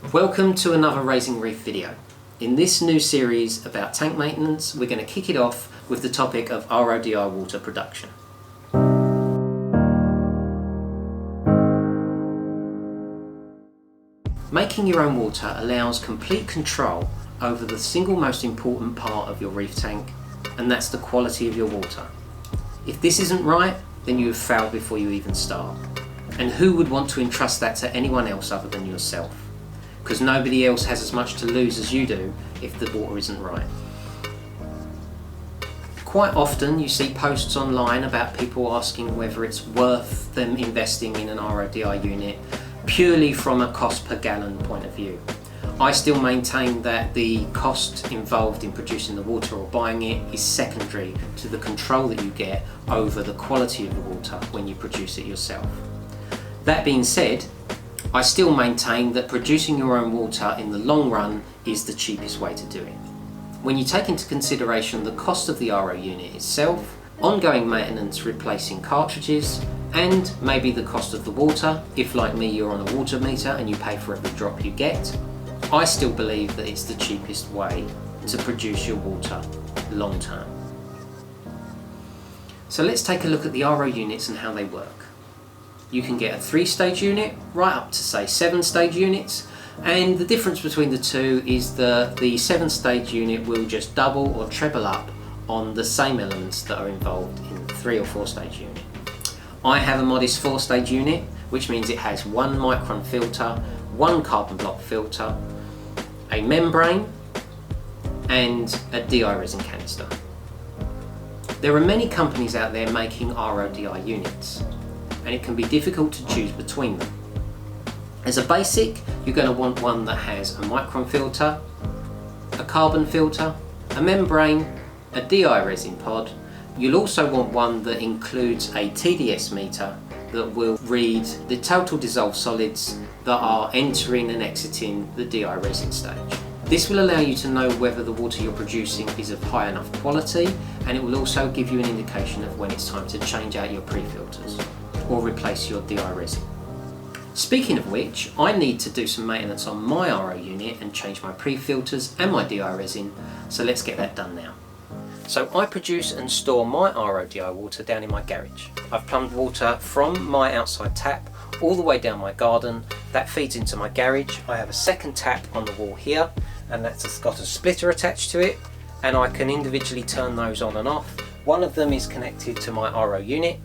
Welcome to another Raising Reef video. In this new series about tank maintenance, we're going to kick it off with the topic of RODI water production. Making your own water allows complete control over the single most important part of your reef tank, and that's the quality of your water. If this isn't right, then you have failed before you even start. And who would want to entrust that to anyone else other than yourself? Because nobody else has as much to lose as you do if the water isn't right. Quite often you see posts online about people asking whether it's worth them investing in an RODI unit purely from a cost per gallon point of view. I still maintain that the cost involved in producing the water or buying it is secondary to the control that you get over the quality of the water when you produce it yourself. That being said, I still maintain that producing your own water in the long run is the cheapest way to do it. When you take into consideration the cost of the RO unit itself, ongoing maintenance replacing cartridges, and maybe the cost of the water, if like me you're on a water meter and you pay for every drop you get, I still believe that it's the cheapest way to produce your water long term. So let's take a look at the RO units and how they work. You can get a 3-stage unit right up to say 7-stage units, and the difference between the two is the 7-stage unit will just double or treble up on the same elements that are involved in the 3 or 4-stage unit. I have a modest 4-stage unit, which means it has 1 micron filter, 1 carbon block filter, a membrane and a DI resin canister. There are many companies out there making RODI units, and it can be difficult to choose between them. As a basic, you're going to want one that has a micron filter, a carbon filter, a membrane, a DI resin pod. You'll also want one that includes a TDS meter that will read the total dissolved solids that are entering and exiting the DI resin stage. This will allow you to know whether the water you're producing is of high enough quality, and it will also give you an indication of when it's time to change out your pre-filters or replace your DI resin. Speaking of which, I need to do some maintenance on my RO unit and change my pre-filters and my DI resin, so let's get that done now. So I produce and store my RODI water down in my garage. I've plumbed water from my outside tap all the way down my garden. That feeds into my garage. I have a second tap on the wall here, and that's got a splitter attached to it, and I can individually turn those on and off. One of them is connected to my RO unit,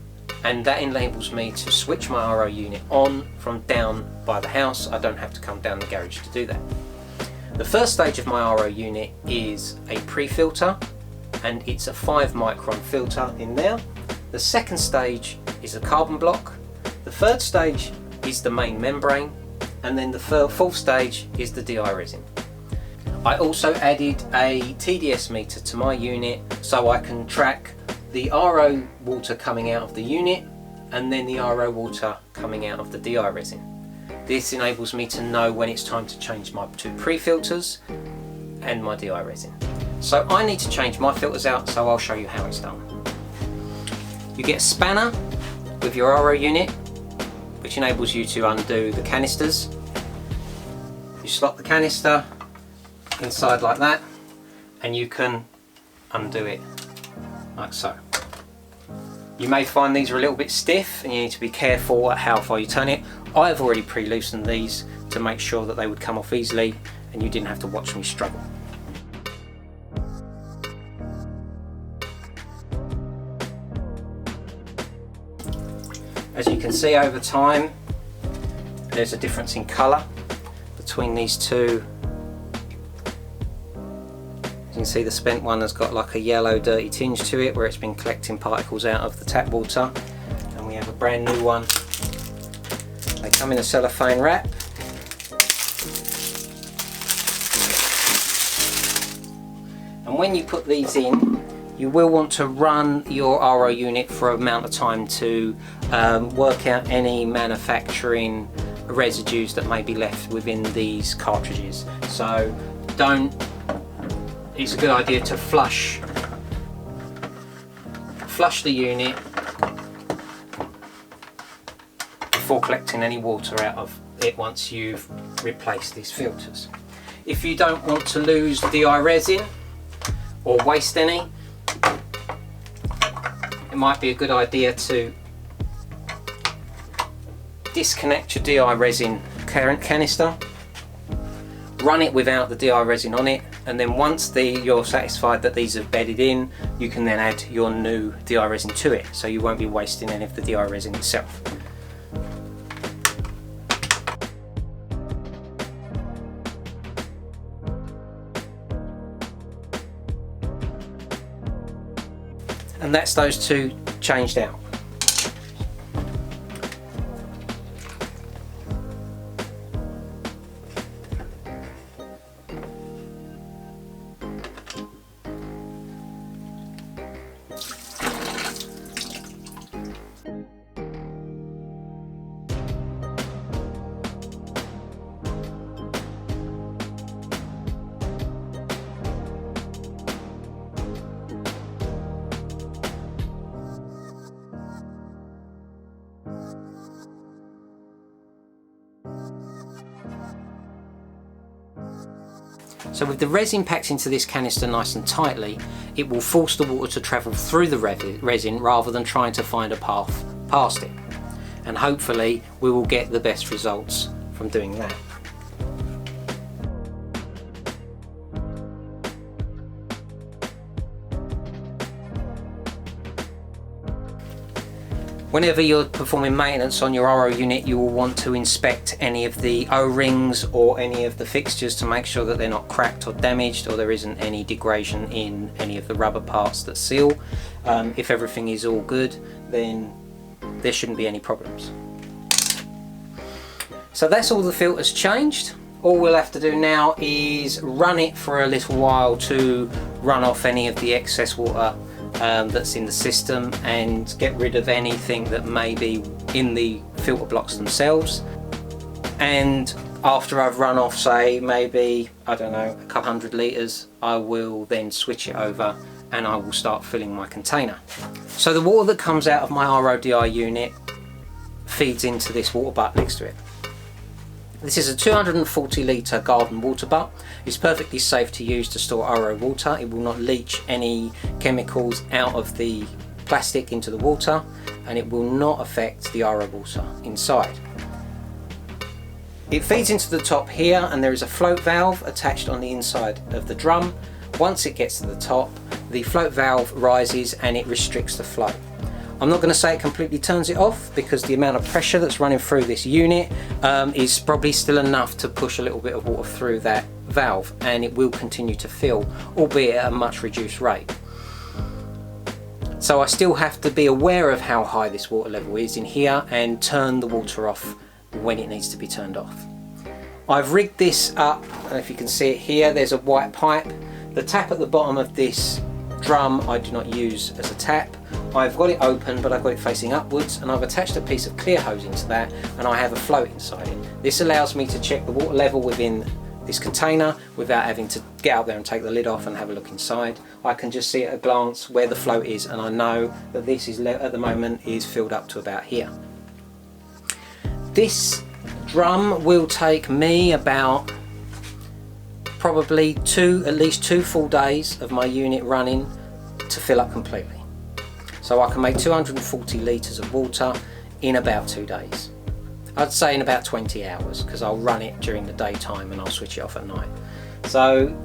and that enables me to switch my RO unit on from down by the house. I don't have to come down the garage to do that. The first stage of my RO unit is a pre-filter, and it's a 5 micron filter in there. The second stage is a carbon block. The third stage is the main membrane, and then the fourth stage is the DI resin. I also added a TDS meter to my unit so I can track the RO water coming out of the unit and then the RO water coming out of the DI resin. This enables me to know when it's time to change my 2 pre-filters and my DI resin. So I need to change my filters out, so I'll show you how it's done. You get a spanner with your RO unit, which enables you to undo the canisters. You slot the canister inside like that, and you can undo it like so. You may find these are a little bit stiff and you need to be careful at how far you turn it. I have already pre-loosened these to make sure that they would come off easily and you didn't have to watch me struggle. As you can see over time, there's a difference in colour between these two. You can see the spent one has got like a yellow dirty tinge to it where it's been collecting particles out of the tap water, and we have a brand new one. They come in a cellophane wrap. And when you put these in, you will want to run your RO unit for an amount of time to work out any manufacturing residues that may be left within these cartridges. So it's a good idea to flush the unit before collecting any water out of it once you've replace these filters. If you don't want to lose DI resin or waste any, it might be a good idea to disconnect your DI resin canister, run it without the DI resin on it, and then once you're satisfied that these have bedded in, you can then add your new DI resin to it, so you won't be wasting any of the DI resin itself. And that's those two changed out. So with the resin packed into this canister nice and tightly, it will force the water to travel through the resin rather than trying to find a path past it. And hopefully we will get the best results from doing that. Whenever you're performing maintenance on your RO unit, you will want to inspect any of the O-rings or any of the fixtures to make sure that they're not cracked or damaged, or there isn't any degradation in any of the rubber parts that seal. If everything is all good, then there shouldn't be any problems. So that's all the filters changed. All we'll have to do now is run it for a little while to run off any of the excess water that's in the system and get rid of anything that may be in the filter blocks themselves. And after I've run off, say maybe, I don't know, a couple hundred litres, I will then switch it over and I will start filling my container. So the water that comes out of my RODI unit feeds into this water butt next to it. This is a 240 litre garden water butt. It's perfectly safe to use to store RO water. It will not leach any chemicals out of the plastic into the water, and it will not affect the RO water inside. It feeds into the top here, and there is a float valve attached on the inside of the drum. Once it gets to the top, the float valve rises and it restricts the flow. I'm not going to say it completely turns it off, because the amount of pressure that's running through this unit is probably still enough to push a little bit of water through that valve, and it will continue to fill, albeit at a much reduced rate. So I still have to be aware of how high this water level is in here and turn the water off when it needs to be turned off. I've rigged this up, and if you can see it here, there's a white pipe. The tap at the bottom of this drum I do not use as a tap. I've got it open, but I've got it facing upwards, and I've attached a piece of clear hose into that, and I have a float inside it. This allows me to check the water level within this container without having to get out there and take the lid off and have a look inside. I can just see at a glance where the float is, and I know that this is at the moment is filled up to about here. This drum will take me about probably at least two full days of my unit running to fill up completely. So I can make 240 litres of water in about 2 days. I'd say in about 20 hours, because I'll run it during the daytime and I'll switch it off at night. So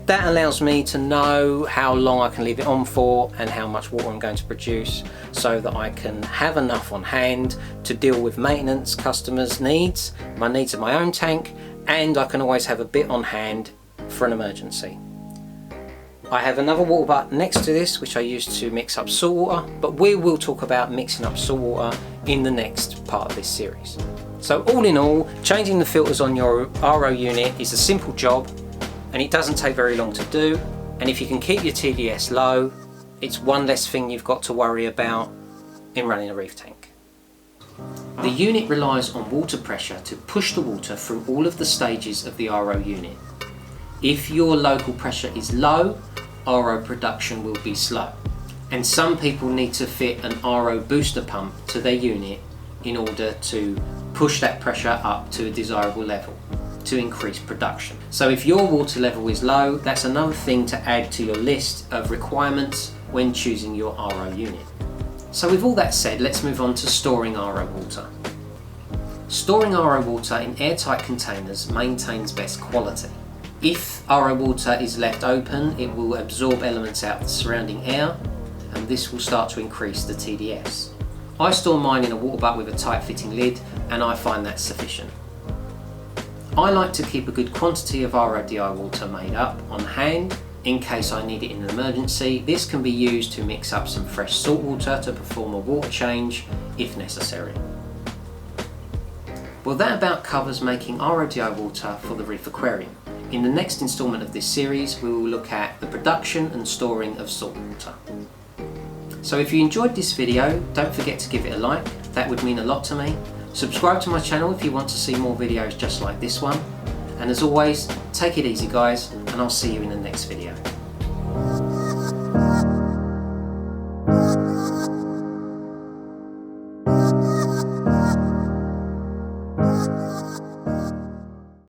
that allows me to know how long I can leave it on for and how much water I'm going to produce, so that I can have enough on hand to deal with maintenance, customers' needs, my needs of my own tank, and I can always have a bit on hand for an emergency. I have another water butt next to this which I use to mix up salt water, but we will talk about mixing up salt water in the next part of this series. So all in all, changing the filters on your RO unit is a simple job, and it doesn't take very long to do, and if you can keep your TDS low, it's one less thing you've got to worry about in running a reef tank. The unit relies on water pressure to push the water through all of the stages of the RO unit. If your local pressure is low, RO production will be slow, and some people need to fit an RO booster pump to their unit in order to push that pressure up to a desirable level to increase production. So if your water level is low, that's another thing to add to your list of requirements when choosing your RO unit. So with all that said, let's move on to storing RO water. Storing RO water in airtight containers maintains best quality. If RO water is left open, it will absorb elements out of the surrounding air, and this will start to increase the TDS. I store mine in a water butt with a tight fitting lid, and I find that sufficient. I like to keep a good quantity of RODI water made up on hand in case I need it in an emergency. This can be used to mix up some fresh salt water to perform a water change if necessary. Well, that about covers making RODI water for the Reef aquarium. In the next instalment of this series, we will look at the production and storing of salt water. So if you enjoyed this video, don't forget to give it a like, that would mean a lot to me. Subscribe to my channel if you want to see more videos just like this one. And as always, take it easy guys, and I'll see you in the next video.